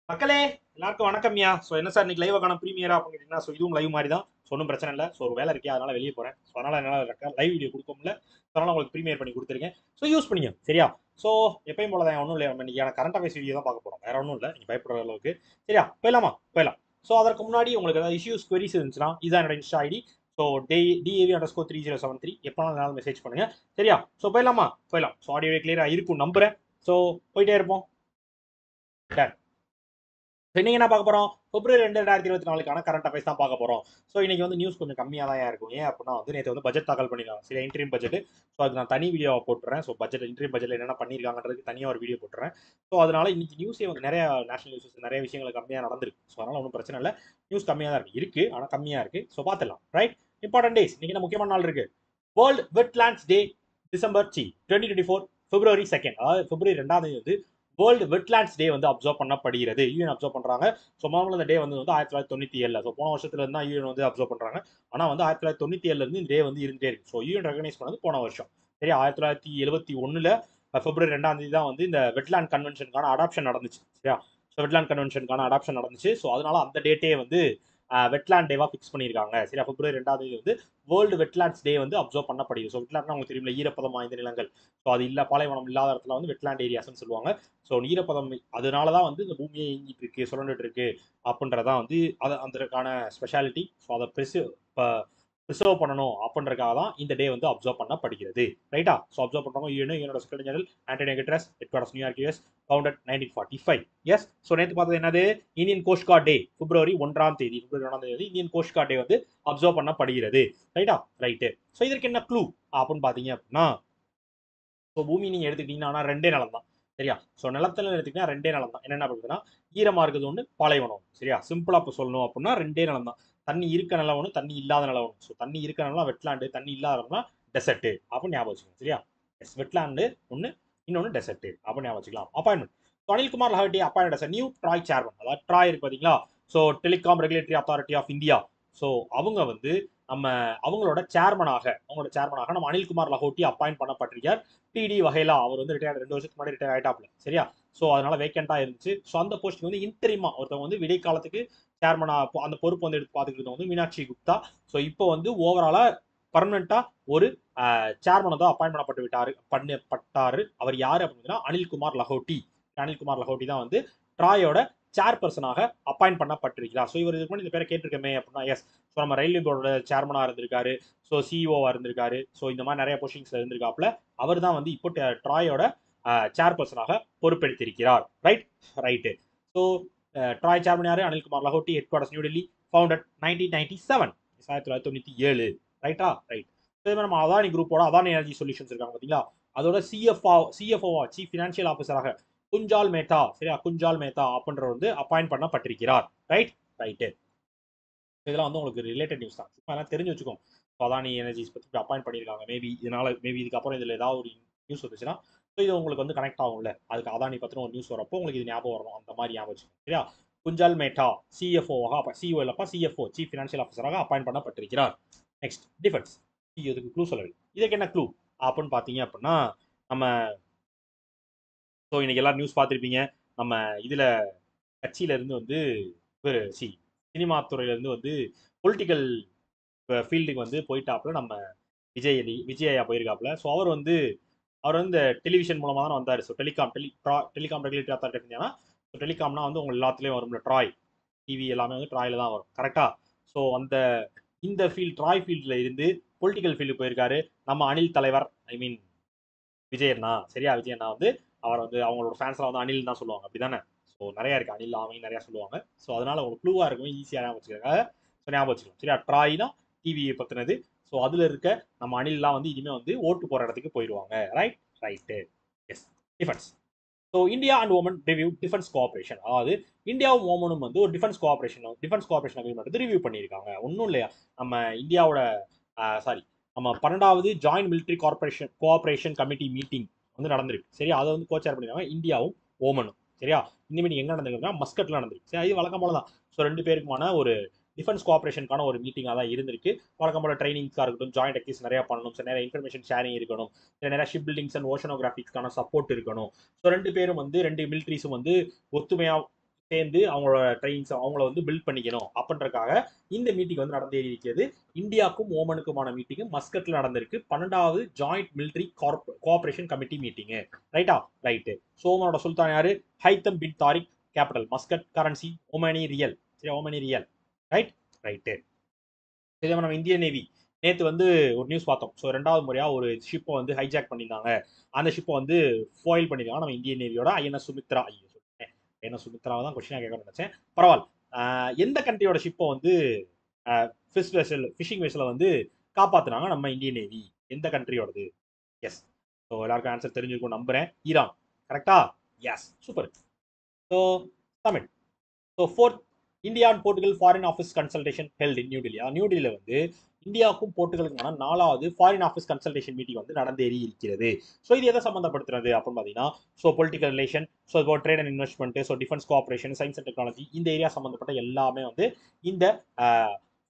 மக்களே எல்லாருக்கும் வணக்கம்யா. ஸோ என்ன சார் இன்னைக்கு லைவ் காணும் ப்ரீமியரா அப்படின்னு கேட்டீங்கன்னா, ஸோ இதுவும் லைவ் மாதிரி தான். ஸோ ஒன்றும் பிரச்சனை இல்லை. ஸோ ஒரு வேலை இருக்கே, அதனால வெளியே போறேன். ஸோ அதனால என்னால் லைவ் வீடியோ கொடுக்க முடியல. ஸோ அதனால உங்களுக்கு ப்ரீமியர் பண்ணி கொடுத்துருக்கேன். ஸோ யூஸ் பண்ணிங்க சரியா. ஸோ எப்பயும் போல தான் ஒன்றும் இல்லை, நம்ம இன்னைக்கு கரண்ட் அஃபேர்ஸ் வீடியோ தான் பார்க்க போறோம். வேற ஒன்றும் இல்லை, நீங்க பயப்படுற அளவுக்கு. சரியா, போயிடலாமா? போயிடலாம். ஸோ அதற்கு முன்னாடி உங்களுக்கு ஏதாவது இஷ்யூஸ் குவரிஸ் இருந்துச்சுன்னா இதான் என்னோட இன்ஸ்டா ஐடி. ஸோ DAV_3073 எப்போனாலும் மெசேஜ் பண்ணுங்க. சரியா. ஸோ போயிடலாமா? போயிடலாம். ஸோ ஆடியோ கிளியரா இருக்கும் நம்புறேன். ஸோ போயிட்டே இருப்போம். இன்னைக்கு என்ன பார்க்க போறோம்? பிப்ரவரி 2 2024 கரண்ட் அஃபேர்ஸ் தான் பார்க்க போறோம். ஸோ இன்னைக்கு வந்து நியூஸ் கொஞ்சம் கம்மியாக தான் இருக்கும். ஏன் அப்படின்னா வந்து நேற்று வந்து பட்ஜெட் தாக்கல் பண்ணிருக்காங்க. சரி, இன்ட்ரீம் பட்ஜெட். ஸோ அதுக்கு நான் தனி வீடியோ போட்டுறேன். ஸோ பட்ஜெட் இன்ட்ரீம் பட்ஜெட்ல என்னென்ன பண்ணியிருக்காங்கன்றதுக்கு தனியாக ஒரு வீடியோ போட்டுறேன். ஸோ அதனால இன்னைக்கு நியூஸே வந்து நிறைய நேஷனல் நியூஸஸ் நிறைய விஷயங்கள் கம்மியாக நடந்திருக்கு. ஸோ அதனால ஒன்றும் பிரச்சனை இல்லை. நியூஸ் கம்மியாக தான் இருக்கு ஆனால் கம்மியாக இருக்கு. ஸோ பார்த்துலாம். ரைட். இம்பார்ட்டன்ட் டேஸ் இன்னைக்கு என்ன முக்கியமான நாள் இருக்கு. வேர்ல்ட் வெட்லாண்ட்ஸ் டே டிசம்பர் 2024 பிப்ரவரி 2. அதாவது பிப்ரவரி 2 வந்து வேர்ல்டு வெட்லாண்ட்ஸ் டே வந்து அப்சர்வ் பண்ணப்படுகிறது. யூஎன் அப்சர்வ் பண்றாங்க. ஸோ முதல்ல இந்த டே வந்து 1997. ஸோ போன வருஷத்துல இருந்து தான் யூஎன் வந்து அப்சர்வ் பண்றாங்க. ஆனா வந்து 1997 இருந்து இந்த டே வந்து இருந்துட்டே இருக்கு. ஸோ யூஎன் ரெகனைஸ் பண்ணது போன வருஷம். சரி, 1971 பிப்ரவரி 2 தான் வந்து இந்த வெட்லாண்ட் கன்வென்ஷனுக்கான அடாப்ஷன் நடந்துச்சு. சரியா. ஸோ வெட்லாண்ட் கன்வென்ஷனுக்கான அடாப்ஷன் நடந்துச்சு. ஸோ அதனால அந்த டேட்டே வந்து வெட்லாண்ட் டேவா ஃபிக்ஸ் பண்ணியிருக்காங்க. சரியா. பிப்ரவரி 2 வந்து வேர்ல்டு வெட்லாண்ட்ஸ் டே வந்து அப்சர்வ் பண்ணப்படுது. ஸோ வெட்லாண்ட்னா உங்களுக்கு தெரியும்ல, ஈரப்பதம் வாய்ந்த நிலங்கள். ஸோ அது இல்ல, பாலைவனம் இல்லாத இடத்துல வந்து வெட்லாண்ட் ஏரியாஸ்ன்னு சொல்லுவாங்க. ஸோ ஈரப்பதம் அதனால தான் வந்து இந்த பூமியே இயங்கிட்டு இருக்கு, சுழண்டுட்டு இருக்கு அப்படின்றதான் வந்து அதை அதற்கான ஸ்பெஷாலிட்டி. ஸோ அதை ப்ரிசர்வ் பண்ணணும் அப்படின்றக்காக தான் இந்த டே வந்து அப்சர்வ் பண்ணப்படுகிறது. ரைட்டா. ஸோ அப்சர்வ் பண்ணுறவங்க யூஎனோட secretary general Antonio Guterres, headquarters New York US, founded 1945. Yes. So நேற்று பார்த்தது என்னது? Indian Coast Guard Day. February 1 Indian Coast Guard Day வந்து அப்சர்வ் பண்ணப்படுகிறது. ரைட்டா. ரைட்டு. ஸோ இதற்கு என்ன க்ளூ அப்படின்னு பார்த்தீங்க அப்படின்னா, ஸோ பூமி நீங்க எடுத்துக்கிட்டீங்கன்னா ரெண்டே நிலம் தான். சரியா. ஸோ நிலத்துல எடுத்துக்கிட்டா ரெண்டே நிலம் தான். என்னென்ன பண்ணுறதுன்னா, ஈரமா இருக்குது ஒன்று, பாலைவனம். சரியா. சிம்பிளா இப்போ சொல்லணும் அப்படின்னா ரெண்டே நிலம் தான். தண்ணி இருக்க நிலம் ஒன்று, தண்ணி இல்லாத நிலம் ஒன்று. ஸோ தண்ணி இருக்க நிலம் வெட்லாண்டு, தண்ணி இல்லாத நிலம்னா டெசர்ட் அப்படின்னு ஞாபகம் வச்சுக்கோங்க. சரியா. எஸ், வெட்லாண்டு ஒன்று, இன்னொன்று டெசர்ட் அப்படின்னு ஞாபகம் வச்சுக்கலாம். Appointment. So Anil Kumar Lahoti appoint as new TRAI chairman. அதாவது ட்ராய் இருக்கு பார்த்தீங்களா. So telecom regulatory authority of India. So அவங்க வந்து நம்ம அவங்களோட சேர்மனாக நம்ம அனில்குமார் லஹோட்டி அப்பாயிண்ட் பண்ணப்பட்டிருக்கார். டிடி வகைலா அவர் வந்து ரிட்டையர் 2 வருஷத்துக்கு முன்னாடி ரிட்டையர் ஆயிட்டாப்ல. சரியா. ஸோ அதனால வேக்கண்டா இருந்துச்சு. ஸோ அந்த போஸ்ட் வந்து இன்டரிமா ஒருத்தவங்க வந்து விடைக்காலத்துக்கு சேர்மனா அந்த பொறுப்பு வந்து எடுத்து பார்த்துக்கிட்டு வந்து மீனாட்சி குப்தா. ஸோ இப்போ வந்து ஓவராலா பர்மனண்டா ஒரு சேர்மனை தான் அப்பாயிண்ட் பண்ணப்பட்டாரு. அவர் யாரு அப்படின்னா அனில்குமார் லஹோட்டி. அனில்குமார் லஹோட்டி தான் வந்து ட்ராயோட சேர்பர்சனாக அப்பாயிண்ட் பண்ணப்பட்டிருக்கிறார். ஸோ இவர் இதுக்கு முன்னாடி இந்த பேரை கேட்டிருக்கமே அப்படின்னா எஸ். ஸோ நம்ம ரயில்வே போர்டோட சேர்மனா இருந்திருக்காரு. ஸோ சிஇஓவா இருந்திருக்காரு. ஸோ இந்த மாதிரி நிறைய பொசிஷன்ஸ்ல இருந்திருக்காப்ல. அவர் தான் வந்து இப்போ ட்ராயோட சேர்பர்சனாக பொறுப்பெடுத்திருக்கிறார். Right. Right. So TRAI chairman யாரு? Anil Kumar Lahoti, headquarters New Delhi, founded 1997. 1997. ரைட்டா. ரைட். நம்ம அதானி குரூப்போட அதானி எனர்ஜி சொல்யூஷன்ஸ் இருக்காங்க பார்த்தீங்களா, அதோட சிஎஃப்ஓ சீஃப் ஃபினான்ஷியல் ஆஃபீஸராக குஞ்சால் மேத்தா. சரியா, குஞ்சால் மேத்தா அப்படின்ற வந்து அப்பாயிண்ட் பண்ணப்பட்டிருக்கிறார். ரைட். ரைட்டு. இதெல்லாம் வந்து உங்களுக்கு ரிலேட்டட் நியூஸ் தான். சும்மா எல்லாம் தெரிஞ்சு வச்சுக்கோங்க. அதானி எனர்ஜிஸ் பற்றி அப்பாயிண்ட் பண்ணியிருக்காங்க. மேபி இதுக்கப்புறம் இதில் ஏதாவது ஒரு நியூஸ் வந்துச்சுன்னா ஸோ இது உங்களுக்கு வந்து கனெக்ட் ஆகும்ல. அதுக்கு அதானி பற்றின ஒரு நியூஸ் வரப்போ உங்களுக்கு இது ஞாபகம் வரணும். அந்த மாதிரி ஞாபகம் வச்சுக்கோங்க. சரியா. குஞ்சால் மேட்டா சிஎஃப்ஓ இல்லப்பா சிஎஃப்ஓ சீஃப் ஃபினான்ஷியல் ஆஃபீஸராக அப்பாயிண்ட் பண்ணப்பட்டிருக்கிறார். Next, defence. இதுக்கு க்ளூ சொல்லவில்லை. இதுக்கு என்ன க்ளூ அப்படின்னு பார்த்தீங்க அப்படின்னா, நம்ம ஸோ இன்னைக்கு எல்லாரும் நியூஸ் பார்த்துருப்பீங்க. நம்ம இதில் கட்சியில இருந்து வந்து ஒரு சினிமா துறையில இருந்து வந்து பொலிட்டிக்கல் ஃபீல்டுக்கு வந்து போயிட்டாப்புல நம்ம விஜய் ஐயா போயிருக்காப்புல. ஸோ அவர் வந்து இந்த டெலிவிஷன் மூலமாக தான் வந்தார். ஸோ டெலிகாம் ரெகுலேட்டரி அத்தாரிட்டி இருந்தீங்கன்னா, ஸோ டெலிகாம்னா வந்து உங்க எல்லாத்துலேயும் வரும்ல, ட்ராய் டிவி எல்லாமே வந்து ட்ராயில் தான் வரும். கரெக்டா. ஸோ இந்த ட்ராய் ஃபீல்டில் இருந்து பொலிட்டிக்கல் ஃபீல்டு போயிருக்காரு நம்ம அனில் தலைவர். ஐ மீன் விஜய் அண்ணா. சரியா. விஜய் அண்ணா வந்து அவர் வந்து அவங்களோட ஃபேன்ஸ்லாம் வந்து அனில் தான் சொல்லுவாங்க. அப்படிதானே. ஸோ நிறைய இருக்கு, அனில் ஆமை நிறைய சொல்லுவாங்க. ஸோ அதனால உங்களுக்கு க்ளூவா இருக்கும், ஈஸியாக ஞாபகம் வச்சுக்காங்க. ஸோ ஞாபகம் வச்சுக்கலாம். சரியா. ட்ராய் தான் டிவியை பத்தினது. ஸோ அதுல இருக்க நம்ம அனில்லாம் வந்து இனிமே வந்து ஓட்டு போற இடத்துக்கு போயிடுவாங்க. Right. Right. Yes. Defence. So India and Oman review defence cooperation. அதாவது இந்தியாவும் ஓமனும் வந்து ஒரு டிஃபென்ஸ் கோஆபரேஷன் அக்ரிமெண்ட் வந்து ரிவ்யூ பண்ணியிருக்காங்க. ஒன்றும் இல்லையா, நம்ம இந்தியாவோட சாரி நம்ம 12வது joint military cooperation committee meeting வந்து நடந்திருக்கு. சரியா. அதை வந்து கோச்சேர் பண்ணிருக்காங்க இந்தியாவும் ஓமனும். சரியா. இந்த மீட்டிங் எங்க நடந்திருக்குன்னா மஸ்கட்ல நடந்திருக்கு. சரி, இது வழக்கம் போல தான். ஸோ 2 பேருக்குமான ஒரு டிஃபென்ஸ் கோஆபரேஷனுக்கான ஒரு மீட்டிங்காக தான் இருந்திருக்கு. வழக்கம் போல ட்ரைனிங்ஸாக இருக்கட்டும், ஜாயிண்ட் அக்டிவிஸ் நிறைய பண்ணணும், ஸோ நிறைய இன்ஃபர்மேஷன் ஷேரிங் இருக்கணும், நிறைய ஷிப் பில்டிங்ஸ் அண்ட் ஓஷனோகிராஃபிக்ஸ்க்கான சப்போர்ட் இருக்கணும். ஸோ 2 பேரும் வந்து 2 மிலிட்ரிஸும் வந்து ஒத்துமையா சேர்ந்து அவங்களோட ட்ரெயின்ஸ் அவங்கள வந்து பில்ட் பண்ணிக்கணும் அப்படின்றக்காக இந்த மீட்டிங் வந்து நடந்தேறி இருக்கிறது. இந்தியாவுக்கும் ஓமனுக்குமான மீட்டிங் மஸ்கட்ல நடந்திருக்கு. 12வது joint military cooperation committee meeting. ரைட்டா? ரைட்டு. ஸோ ஓமனோட சுல்தான் யாரு? Haitham bin Tariq. Capital Muscat. Currency Omani rial. சரி, ஒமானி ரியல். ரைட்? ரைட்டு. இதே மாதிரி நம்ம இந்தியன் நேவி நேற்று வந்து ஒரு நியூஸ் பார்த்தோம். ஸோ 2வது முறையாக ஒரு ஷிப்பை வந்து ஹைஜாக் பண்ணியிருந்தாங்க. அந்த ஷிப்பை வந்து ஃபாயில் பண்ணியிருக்காங்க நம்ம இந்தியன் நேவியோட ஐஎன்எஸ் சுமித்ரா. ஐயோ சொல்லிட்டேன், ஐஎன்எஸ் சுமித்ராவை தான் கொஸ்டினாக கேட்கணும்னு நினச்சேன். பரவாயில்ல. எந்த கண்ட்ரியோட ஷிப்பை வந்து ஃபிஷிங் வெசலை வந்து காப்பாற்றினாங்க நம்ம இந்தியன் நேவி? எந்த கண்ட்ரியோடது? எஸ். ஸோ எல்லாருக்கும் ஆன்சர் தெரிஞ்சிருக்கும் நம்புறேன். ஈரான். கரெக்டா? Yes, super. So Tamil. So 4th India and Portugal foreign office consultation held in new Delhi. New டெல்லியில் வந்து இந்தியாவுக்கும் போர்ட்டுகலுக்கான 4வது ஃபாரின் ஆஃபீஸ் கன்சல்டேஷன் மீட்டிங் வந்து நடந்தேறி இருக்கிறது. ஸோ இது எதை சம்மந்தப்படுத்துறது அப்படின்னு பார்த்தீங்கன்னா, ஸோ பொலிட்டிக்கல் ரிலேஷன், ஸோ இப்போ trade and investment, so defence cooperation, science and technology, இந்த ஏரியா சம்மந்தப்பட்ட எல்லாமே வந்து இந்த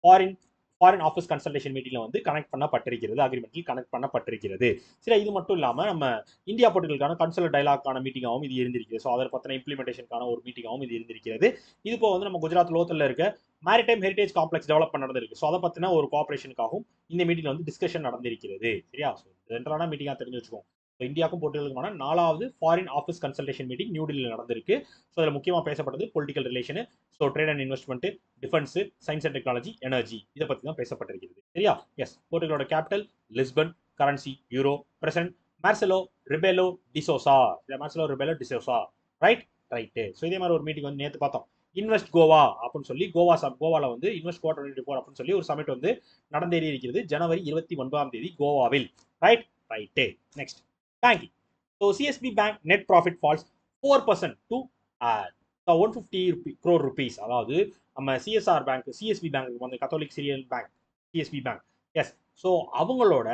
ஃபாரின் ஆஃபீஸ் கன்சல்டேஷன் மீட்டிங்ல வந்து கனெக்ட் பண்ணப்பட்டிருக்கிறது, அக்ரிமெண்ட்டில் கனெக்ட் பண்ணப்பட்டிருக்கிறது. சரி, இது மட்டும் இல்லாமல் நம்ம இந்தியா போர்ட்டுகலுக்கான கன்சல்ட் டைலாக்கான மீட்டிங்காகவும் இது இருந்திருக்கிறது. ஸோ அதை பற்றின இம்ப்ளிமெண்டேஷனுக்கான ஒரு மீட்டிங்காகவும் இது இருந்திருக்கிறது. இது இப்போ வந்து நம்ம குஜராத் லோக்கல்ல இருக்க மேரிடைம் ஹெரிடேஜ் காம்ப்ளெக்ஸ் டெவலப் நடந்திருக்கு. ஸோ அதை பற்றின ஒரு கோஆபரேஷனுக்காகவும் இந்த மீட்டிங்ல வந்து டிஸ்கஷன் நடந்திருக்கிறது. சரியா? ஸோ ஜென்ரலான மீட்டிங்காக தெரிஞ்சு வச்சுக்கோங்க. ஸோ இந்தியாவுக்கும் போர்ட்டுகலுக்குமான 4வது foreign office consultation meeting New டெல்லியில் நடந்திருக்கு. ஸோ அதில் முக்கியமாக பேசப்பட்டது political relation, so trade and investment, defence, science and technology, energy, இதை பற்றி தான் பேசப்பட்டிருக்கிறது. சரியா? எஸ். போர்ட்டுகலோட capital Lisbon. Currency euro. President Marcelo Rebelo de Sousa. Marcelo Rebelo de Sousa. Right? Right. So இதே மாதிரி ஒரு மீட்டிங் வந்து நேற்று பார்த்தோம். இன்வெஸ்ட் கோவா அப்படின்னு சொல்லி கோவாவில் வந்து இன்வெஸ்ட் கோவா 2024 அப்படின்னு சொல்லி ஒரு சமிட் வந்து நடந்தேறி இருக்கிறது ஜனவரி 29 கோவாவில். Right? Right. Next banking. So CSB bank net profit falls 4% to 150 crore rupees. அதாவது நம்ம சிஎஸ்ஆர் பேங்க், சிஎஸ்பி பேங்க் வந்து Catholic Syrian bank, CSB bank. Yes. So அவங்களோட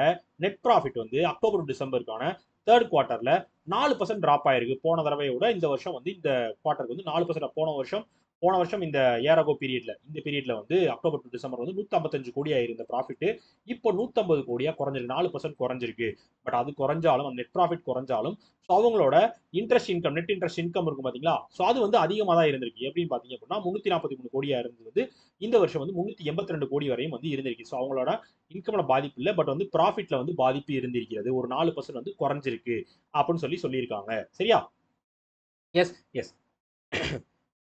நெட் ப்ராஃபிட் வந்து அக்டோபர் டிசம்பருக்கான 3rd குவார்ட்டர்ல 4% டிராப் ஆயிருக்கு. போன தடவையை விட இந்த வருஷம் வந்து இந்த குவார்ட்டருக்கு வந்து 4%. போன வருஷம் இந்த ஏரகோ பீரியட்ல வந்து அக்டோபர் டு டிசம்பர் வந்து 155 கோடி ஆயிருந்த ப்ராஃபிட் இப்போ 150 கோடியா குறைஞ்சிருக்கு. 4% குறைஞ்சிருக்கு. பட் அது குறைஞ்சாலும், அந்த நெட் ப்ராஃபிட் குறைஞ்சாலும், ஸோ அவங்களோட interest income, net interest income இருக்கும் பாத்தீங்களா? ஸோ அது வந்து அதிகமாக தான் இருந்திருக்கு. எப்படின்னு பாத்தீங்க அப்படின்னா 343 கோடியா இருந்தது இந்த வருஷம் வந்து 382 கோடி வரையும் வந்து இருந்திருக்கு. ஸோ அவங்களோட இன்கம்ல பாதிப்பு இல்லை, பட் வந்து ப்ராஃபிட்ல வந்து பாதிப்பு இருந்திருக்கிறது. ஒரு 4% வந்து குறைஞ்சிருக்கு அப்படின்னு சொல்லியிருக்காங்க. சரியா? எஸ். எஸ்.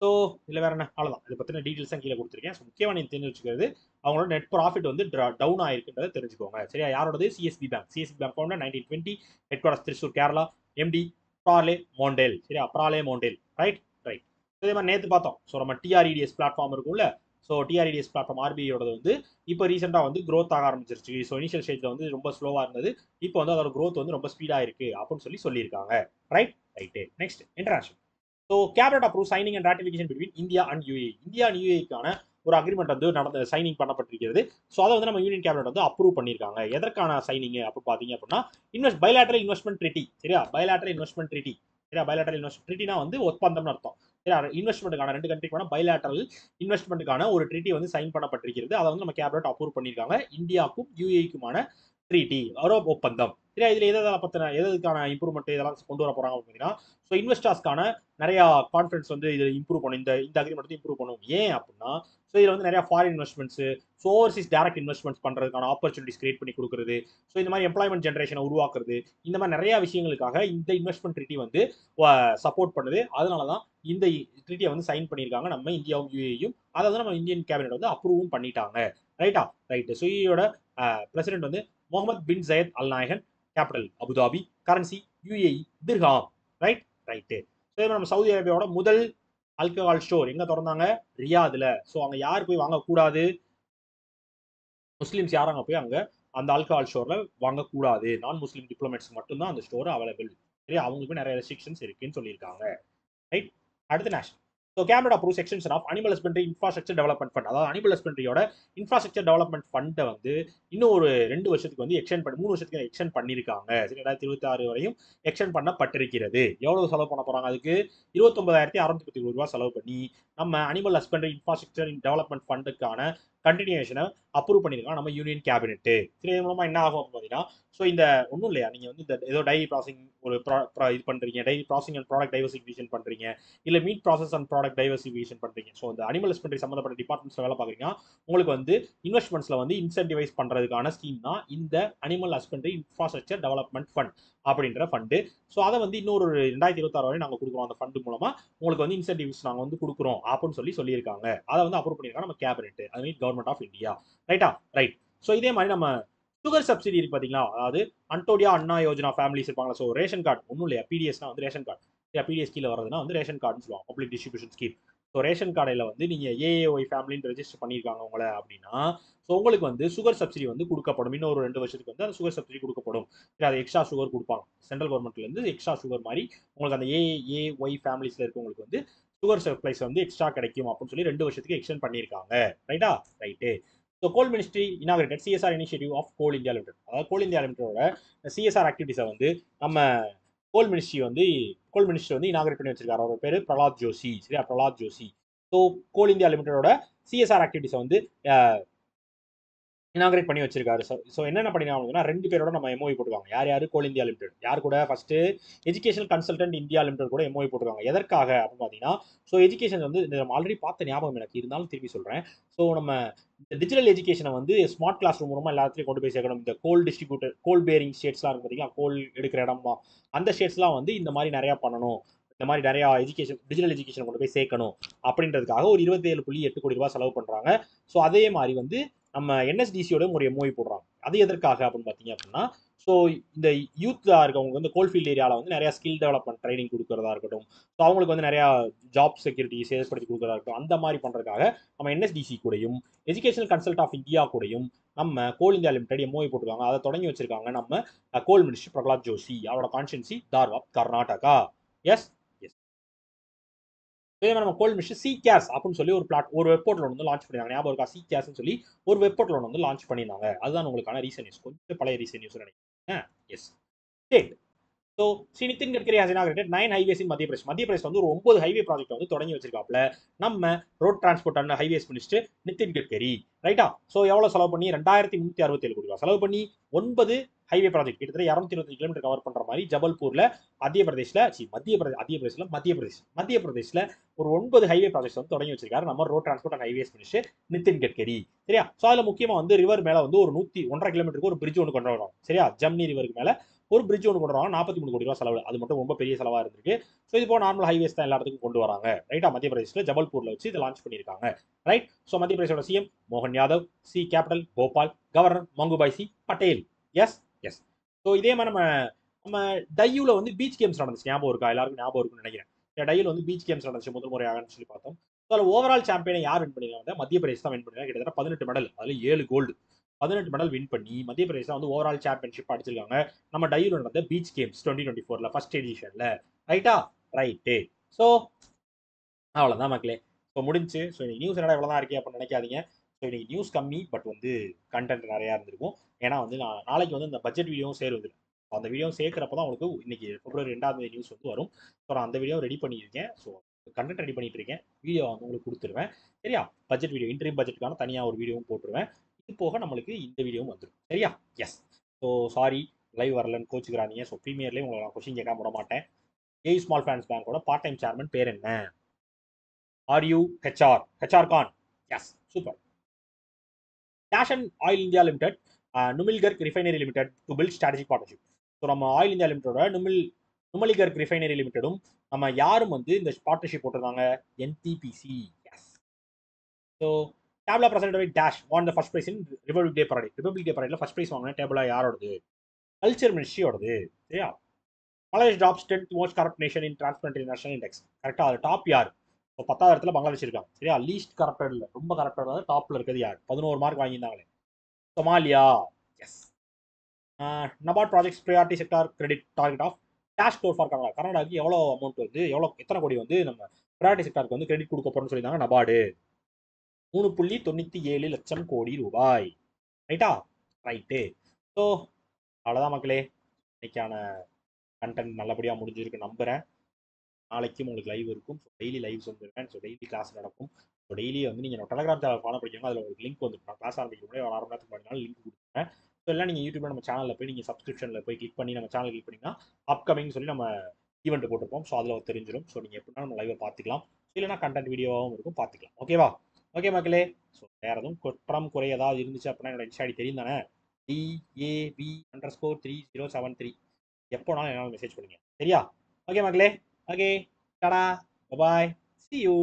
ஸோ இதில் வேற என்ன, அவ்வளோதான். இதை பற்றின டீட்டெயில்ஸ் தான் கீழே கொடுத்துருக்கேன். ஸோ முக்கியமாக நீங்கள் தெரிஞ்சு வச்சுக்கிறது, அவங்களோட நெட் ப்ராஃபிட் வந்து டவுன் ஆயிருக்குன்றதை தெரிஞ்சுக்கோங்க. சரியா? யாரோடது? CSB bank. CSB bank founder 1920, headquarters Thrissur Kerala, MD Pralay Mondal. சரியா? ப்ராலே மோண்டேல். ரைட்? ரைட். இதே மாதிரி நேற்று பார்த்தோம். ஸோ நம்ம டிஆர்இடிஎஸ் பிளாட்ஃபார்ம் இருக்கும்ல, ஸோ டிஆர்இடிஎஸ் பிளாட்ஃபார்ம் ஆர்பிஐயோட வந்து இப்போ ரீசெண்டாக வந்து க்ரோத் ஆக ஆரம்பிச்சிருச்சு. ஸோ இனிஷியல் ஸ்டேஜில் வந்து ரொம்ப ஸ்லோவாக இருந்தது, இப்போ வந்து அதோட க்ரோத் வந்து ரொம்ப ஸ்பீடாக இருக்கு அப்படின்னு சொல்லியிருக்காங்க. Right? Right. Next international. So cabinet approve signing and ratification between India and UAE. India and யூஏக்கான ஒரு அக்ரிமெண்ட் வந்து சைனிங் பண்ணப்பட்டிருக்கிறது. ஸோ அதை வந்து நம்ம யூனியன் கேபினட் வந்து அப்ரூவ் பண்ணியிருக்காங்க. எதற்கான சைனிங் அப்படின்னு பார்த்தீங்க அப்படின்னா பைலேட்டரல் இன்வெஸ்ட்மெண்ட் ட்ரீட்டி. சரியா? Bilateral investment treaty. சரியா? பைலேட்டரல் இன்வெஸ்ட்மெண்ட் ட்ரீட்டினா வந்து ஒப்பந்தம்னு அர்த்தம். சரியா? இன்வெஸ்ட்மெண்ட்டுக்கான 2 கண்ட்ரிக்கான பைலேட்டரல் இன்வெஸ்ட்மெண்ட்டுக்கான ஒரு ட்ரீட்டி வந்து சைன் பண்ணப்பட்டிருக்கிறது. அதை வந்து நம்ம கேபினட் அப்ரூவ் பண்ணியிருக்காங்க. இந்தியாவுக்கும் யூஏக்குமான ட்ரீட்டி, ஒரு ஒப்பந்தம். சரியா? இதுல எதுக்கான இம்ப்ரூவ்மெண்ட் இதெல்லாம் கொண்டு வர போறாங்க அப்படின்னா, ஸோ இன்வெஸ்டர்ஸ்க்கான நிறைய கான்ஃபிடன்ஸ் வந்து இது இம்ப்ரூவ் பண்ணும். இந்த அக்ரிமெண்ட் வந்து இம்ப்ரூவ் பண்ணும். ஏன் அப்படின்னா, ஸோ இதுல வந்து நிறைய foreign investments, so Overseas direct investments பண்றதுக்கான ஆப்பர்ச்சுனிட்டிஸ் கிரியேட் பண்ணி கொடுக்குறது, ஸோ இந்த மாதிரி எம்ப்ளாய்மெண்ட் ஜென்ரேஷனை உருவாக்குறது, இந்த மாதிரி நிறைய விஷயங்களுக்காக இந்த இன்வெஸ்ட்மெண்ட் ட்ரீட்டி வந்து சப்போர்ட் பண்ணுது. அதனால தான் இந்த ட்ரீட்டியை வந்து சைன் பண்ணியிருக்காங்க நம்ம இந்தியாவும் யூஏயும். அதை வந்து நம்ம இந்தியன் கேபினட் வந்து அப்ரூவும் பண்ணிட்டாங்க. ரைட்டா? ரைட்டு. ஸோ யூஏயோட பிரசிடென்ட் வந்து முகமது பின் ஜயத் அல் நாயகன். Capital Abu Dhabi. Currency UAE dirham. Right? Right. So நம்ம சவுதி அரேபியாவோட முதல் ஆல்கஹால் ஸ்டோர் எங்க திறந்தாங்க? ரியாதுல. ஸோ அங்க யார் போய் வாங்கக்கூடாது? முஸ்லிம்ஸ் யாரும் அங்க போய் அந்த ஆல்கஹால் ஸ்டோர்ல வாங்கக்கூடாது. நான் முஸ்லீம் டிப்ளமேட்ஸ் மட்டும்தான் அந்த ஸ்டோர் அவைலபிள். சரி, அவங்களுக்கு நிறைய ரெஸ்ட்ரிக்ஷன்ஸ் இருக்குன்னு சொல்லியிருக்காங்க. ரைட்? அடுத்த national. So cabinet approves extension of animal husbandry infrastructure development fund. அதாவது அனிமல் ஹஸ்பண்டரியோட இன்ஃப்ராஸ்ட்ரக்சர் டெவலப்மெண்ட் ஃபண்டை வந்து இன்னும் ஒரு 2 வருஷத்துக்கு வந்து 3 வருஷத்துக்கு எக்ஸ்டெண்ட் பண்ணியிருக்காங்க. 2026 வரையும் எக்ஸ்டெண்ட் பண்ணப்பட்டிருக்கிறது. எவ்வளவு செலவு பண்ண போறாங்க? அதுக்கு 29,637 ரூபாய் செலவு பண்ணி நம்ம அனிமல் ஹஸ்பண்டரி இன்ஃப்ராஸ்ட்ரக்சர் டெவலப்மெண்ட் ஃபண்டுக்கான கண்டினியூஷனை அப்ரூவ் பண்ணியிருக்காங்க நம்ம யூனியன் கேபினெட்டு. சரி, இது மூலமா என்ன ஆகும் அப்படின்னு பார்த்தீங்கன்னா, ஸோ இந்த ஒன்றும் இல்லையா, நீங்கள் வந்து இந்த ஏதோ டைரி ப்ராசஸிங் ஒரு இது பண்ணுறீங்க, dairy processing and product diversification பண்ணுறீங்க, இல்லை meat process and product diversification பண்ணுறீங்க. ஸோ இந்த அனிமல் ஹஸ்பண்டரி சம்மந்தப்பட்ட டிபார்ட்மெண்ட்ஸில் வேலை பார்க்குறீங்க, உங்களுக்கு வந்து இன்வெஸ்ட்மெண்ட்ஸில் வந்து இன்சென்டிவைஸ் பண்ணுறதுக்கான ஸ்கீம் தான் இந்த animal husbandry infrastructure development fund அப்படின்ற ஃபண்டு. ஸோ அதை வந்து இன்னொரு 2026 வரை நாங்கள் கொடுக்குறோம். அந்த ஃபண்டு மூலமா உங்களுக்கு வந்து இன்சென்டிவ்ஸ் நாங்கள் வந்து கொடுக்குறோம் அப்படின்னு சொல்லியிருக்காங்க. அதை வந்து அப்ரூவ் பண்ணியிருக்காங்க நம்ம கேபினெட், அது மீன் கவர்மெண்ட் ஆஃப் இந்தியா. ரைட்டா? ரைட். ஸோ இதே மாதிரி நம்ம சுகர் சப்சிடி இருக்கு பார்த்தீங்களா, அதாவது அன்டோடியா அண்ணா யோஜனா ஃபேமிலிஸ் இருப்பாங்களா. ஸோ ரேஷன் கார்டு ஒன்றும் இல்லையா, பிடிஎஸ்னா வந்து ரேஷன் கார்டு. பிடிஎஸ் கீழே வரதுனா வந்து ரேஷன் கார்டுன்னு சொல்லுவாங்க, public distribution scheme. So ration கார்டில் வந்து நீங்கள் ஏஏஒய் ஃபேமிலின்னு ரெஜிஸ்டர் பண்ணியிருக்காங்க உங்களை அப்படின்னா, ஸோ உங்களுக்கு வந்து சுகர் சப்சிடி வந்து கொடுக்கப்படும். இன்னும் ஒரு 2 வருஷத்துக்கு வந்து அந்த சுகர் சப்சிடி கொடுக்கப்படும். அது எக்ஸ்ட்ரா சுகர் கொடுப்பாங்க சென்ட்ரல் கவர்மெண்ட்லேருந்து, எக்ஸ்ட்ரா சுகர் மாதிரி உங்களுக்கு அந்த ஏஏஒய் ஃபேமிலிஸில் இருக்கவங்களுக்கு வந்து சுகர் சப்ளைஸ் வந்து எக்ஸ்ட்ரா கிடைக்கும் அப்படின்னு சொல்லி 2 வருஷத்துக்கு எக்ஸ்டெண்ட் பண்ணியிருக்காங்க. ரைட்டா? Right. So coal ministry inaugurated CSR initiative of coal India limited. அதாவது கோல் இந்தியா லிமிடெடோட சிஎஸ்ஆர் ஆக்டிவிட்டிஸை வந்து நம்ம கோல் மினிஸ்ட்ரி வந்து இனாகிரேட் பண்ணி வச்சிருக்காரு. அவர் பேர் பிரலாத் ஜோஷி. சரியா? பிரலாத் ஜோஷி. ஸோ கோல் இந்தியா லிமிடெடோட சிஎஸ்ஆர் ஆக்டிவிட்டிஸை வந்து இனாகிரேட் பண்ணி வச்சிருக்காரு. ஸோ என்னென்ன பண்ணிருக்காங்கன்னா, 2 பேரோட நம்ம எம்ஓஇ போட்டுருக்காங்க. யார் கோல் இந்தியா லிமிடெட் யார் கூட? First education consultant India limited கூட எம்ஓஇ போட்டுருக்காங்க. எதற்காக அப்படின்னு பார்த்தீங்கன்னா, ஸோ எஜுகேஷன் வந்து நம்ம ஆல்ரெடி பார்த்த ஞாபகம் எனக்கு இருந்தாலும் திருப்பி சொல்றேன். ஸோ நம்ம டிஜிட்டல் எஜுகேஷனை வந்து ஸ்மார்ட் கிளாஸ் ரூம் மூலமா எல்லாத்தையும் கொண்டு போய் சேர்க்கணும். இந்த கோல் டிஸ்ட்ரிபியூட்டர் கோல் பேரிங் ஸ்டேட்ஸ்லாம் இருக்கு பார்த்தீங்களா, கோல் எடுக்கிற இடமா, அந்த ஸ்டேட்ஸ்லாம் வந்து இந்த மாதிரி நிறையா பண்ணணும். இந்த மாதிரி நிறையா எஜுகேஷன் டிஜிட்டல் எஜுகேஷன் கொண்டு போய் சேர்க்கணும் அப்படின்றதுக்காக ஒரு 27.8 கோடி ரூபாய் செலவு பண்றாங்க. ஸோ அதே மாதிரி வந்து நம்ம என்எஸ்டிசியோட ஒரு எம்ஓஇ போடுறாங்க. அது எதற்காக அப்படின்னு பார்த்தீங்க அப்படின்னா, ஸோ இந்த யூத்தாக இருக்கவங்க வந்து கோல்ஃபீல்ட் ஏரியாவில் வந்து நிறைய ஸ்கில் டெவலப்மெண்ட் ட்ரைனிங் கொடுக்குறதா இருக்கட்டும், ஸோ அவங்களுக்கு வந்து நிறையா ஜாப் செக்யூரிட்டிஸ் ஏற்படுத்தி கொடுக்குறதா இருக்கட்டும், அந்த மாதிரி பண்ணுறதுக்காக நம்ம என்எஸ்டிசி கூடயும் எஜுகேஷனல் கன்சல்ட் ஆஃப் இந்தியா கூடயும் நம்ம கோல் இந்தியா லிமிடெட் எம்ஓஇ போட்டிருக்காங்க. அதை தொடங்கி வச்சிருக்காங்க நம்ம கோல் மினிஸ்டர் பிரகலாத் ஜோஷி. அவரோட கான்ஸ்டிடன்சி தார்வாட், கர்நாடகா. எஸ். இதே மாதிரி நம்ம கோல் மிஷன் சி கேர்ஸ் அப்படின்னு சொல்லி ஒரு வெப் போர்ட்டல் வந்து லான்ச் பண்ணிருக்காங்க. ஞாபகம் இருக்கா? சி கேர்ஸ்னு சொல்லி ஒரு வெப் போர்ட்டல் வந்து லான்ச் பண்ணியிருந்தாங்க. அதுதான் உங்களுக்கான ரீசன் நியூஸ். கொஞ்சம் பழைய ரீசன் நியூஸ் நினைக்கிறேன். Yes. State. So Shri Nitin Gadkari has inaugurated 9 highways in Madhya Pradesh. மத்திய பிரதேஷ் வந்து ஒரு 9 ஹைவே ப்ராஜெக்ட் வந்து தொடங்கி வச்சிருக்காப்ல நம்ம road transport and highways minister Nitin Gadkari. ரைட்டா? ஸோ எவ்வளவு செலவு பண்ணி 2367 கோடி ரூபாய் செலவு பண்ணி 9 ஹைவே ப்ராஜெக்ட் கிட்டத்தட்ட 225 கிலோமீட்டர் கவர் பண்ற மாதிரி ஜபல்பூர்ல மத்திய பிரதேஷ்ல ஒரு 9 ஹைவே ப்ராஜெக்ட் வந்து தொடங்கி வச்சிருக்காரு நம்ம road transport and highways minister Nitin Gadkari. சரியா? ஸோ அதுல முக்கியமா வந்து ரிவர் மேல வந்து ஒரு 101.5 கிலோமீட்டருக்கு ஒரு பிரிட்ஜ் ஒன்று கொண்டு வரோம். சரியா? ஜம்னி ரிவருக்கு மேல ஒரு பிரிட்ஜ் ஒன்று கொண்டு வராங்க. 43 கோடி ரூபாய் செலவு. அது மட்டும் ரொம்ப பெரிய செலவா இருந்திருக்கு. ஸோ இது போல நார்மல் ஹைவேஸ் தான் எல்லா இடத்துக்கும் கொண்டு வராங்க. ரைட்டா? மத்திய பிரதேஷ்ல ஜபல்பூர்ல வச்சு இதை லான்ச் பண்ணியிருக்காங்க. ரைட்? ஸோ மத்திய பிரதேசோட சிஎம் மோகன் யாதவ், சி capital Bhopal, governor Mangubhai C Patel. Yes. Yes. So இதே மாதிரி நம்ம டையூல வந்து பீச் கேம்ஸ் நடந்துச்சு. ஞாபகம் இருக்கா? எல்லாருக்கும் ஞாபகம் இருக்குன்னு நினைக்கிறேன். டையூல வந்து பீச் கேம்ஸ் நடந்துச்சு முதல் முறையாகன்னு சொல்லி பார்த்தோம். ஸோ அதில் ஓவரால் சாம்பியனை யார் வின் பண்ணிருக்காங்க? மத்திய பிரதேஷ் தான் வின் பண்ணிருக்காங்க. கிட்டத்தட்ட 18 மெடல், அதுல 7 கோல்டு, 18 மெடல் வின் பண்ணி மத்திய பிரதேஷ் வந்து ஓவரால் சாம்பியன்ஷிப் அடிச்சிருக்காங்க நம்ம டையூல நடந்த பீச் கேம்ஸ் 2024ல ஃபர்ஸ்ட் எடிஷன்ல. ரைட்டா? ரைட்டு. ஸோ அவ்வளோதான் மக்களே. ஸோ முடிஞ்சு. ஸோ இன்னைக்கு நியூஸ் என்னடா இவ்வளோதான் இருக்கே அப்படின்னு நினைக்காதீங்க. ஸோ இன்னைக்கு நியூஸ் கம்மி, பட் வந்து கண்டென்ட் நிறையா இருந்திருக்கும். ஏன்னா வந்து நான் நாளைக்கு வந்து இந்த பட்ஜெட் வீடியோவும் சேருவது. அந்த வீடியோ சேர்க்குறப்ப தான் உங்களுக்கு இன்னைக்கு பிப்ரவரி 2 நியூஸ் வந்து வரும். ஸோ நான் அந்த வீடியோ ரெடி பண்ணியிருக்கேன். ஸோ கண்டென்ட் ரெடி பண்ணிட்டு இருக்கேன். வீடியோ வந்து உங்களுக்கு கொடுத்துருவேன். சரியா? பட்ஜெட் வீடியோ இன்ட்ரீம் பட்ஜெட்டுக்கான தனியாக ஒரு வீடியோவும் போட்டுருவேன். இது போக நம்மளுக்கு இந்த வீடியோவும் வந்துடும். சரியா? எஸ். ஸோ சாரி லைவ் வரலன்னு கோச்சுக்கிறாதீங்க. ஸோ ப்ரீமியர்லேயே உங்களை நான் கொஸ்டின் கேட்காம விட மாட்டேன். ஏ ஸ்மால் ஃபைனான்ஸ் பேங்கோட பார்ட் டைம் சேர்மன் பேர் என்ன? HR Khan. Yes, super. Dash and Oil India Limited, Numilgarh Refinery Limited to build strategic partnership. So நம்ம ஆயில் இந்தியா லிமிட்டோட நுமலிகர்க் ரிஃபைனரி லிமிட்டடும் நம்ம யாரும் வந்து இந்த பார்ட்னர்ஷிப் போட்டிருந்தாங்க? NTPC. Yes. So tableau present by டேஷ் won the first prize in Republic Day parade. Republic Day பரேட்ல ஃபர்ஸ்ட் பிரைஸ் வாங்கின டேபிளா யாரோடது? கல்ச்சர் மினிஸ்ட்ரியோடது. சரியா? Bangladesh tops 10th most corrupt nation in Transparent International index. கரெக்டா? அது டாப் யார்? இப்போ 10வது இடத்துல பங்களாதேஷ் இருக்காங்க. சரியா? லீஸ்ட் கரப்டட் இல்லை, ரொம்ப கரப்டட் வந்து டாப்ல இருக்கிறது யார்? 11 மார்க் வாங்கியிருந்தாங்களே, Somalia. Yes. NABARD projects priority sector credit target of cash flow for Canada. கனடாக்கு எவ்வளோ அமௌண்ட் வந்து எத்தனை கோடி வந்து நம்ம ப்ரையாரிட்டி செக்டாருக்கு வந்து கிரெடிட் கொடுக்க போறோம்னு சொல்லியிருந்தாங்க நபார்டு? 3.97 லட்சம் கோடி ரூபாய். ரைட்டா? ரைட்டு. ஸோ அவ்வளோதான் மக்களே. இன்னைக்கான கண்டென்ட் நல்லபடியாக முடிஞ்சிருக்கு நம்புறேன். நாளைக்கும் உங்களுக்கு லைவ் இருக்கும். ஸோ டெய்லி லைவ்ஸ் வந்துருக்கேன். ஸோ டெய்லி கிளாஸ் நடக்கும். ஸோ டெய்லி வந்து நீங்கள் டெலிகிராம் சேனல் ஃபாலோ பண்ணிக்கோங்க. அதில் ஒரு லிங்க் வந்து நான் கிளாஸ் ஆரம்பிக்கிற முன்னாடி ஒரு 1/2 மணி நேரத்துக்கு முன்னாடி லிங்க் கொடுத்துருக்கேன். ஸோ எல்லாம் நீங்கள் யூடியூப்ல நம்ம சேனலில் போய் நீங்கள் சப்ஸ்கிரிப்ஷனில் போய் கிளிக் பண்ணி நம்ம சேனல் கிளிக் பண்ணிங்கன்னா அப்கமிங் சொல்லி நம்ம ஈவெண்ட் போட்டிருப்போம். ஸோ அதில் தெரிஞ்சிடும். ஸோ நீங்கள் எப்படின்னா நம்ம லைவை பார்த்துக்கலாம். இல்லைனா கண்டென்ட் வீடியோவும் இருக்கும், பார்த்துக்கலாம். ஓகேவா? ஓகே மக்களே. ஸோ வேறு எதுவும் குற்றம் குறை ஏதாவது இருந்துச்சு அப்படின்னா என்னோட இன்ஸ்டா ஐடி தெரியும் தானே, DAV_3073. எப்போனாலும் என்னால் மெசேஜ் பண்ணுங்க. சரியா? ஓகே மக்களே. Okay, Tata, bye, see you.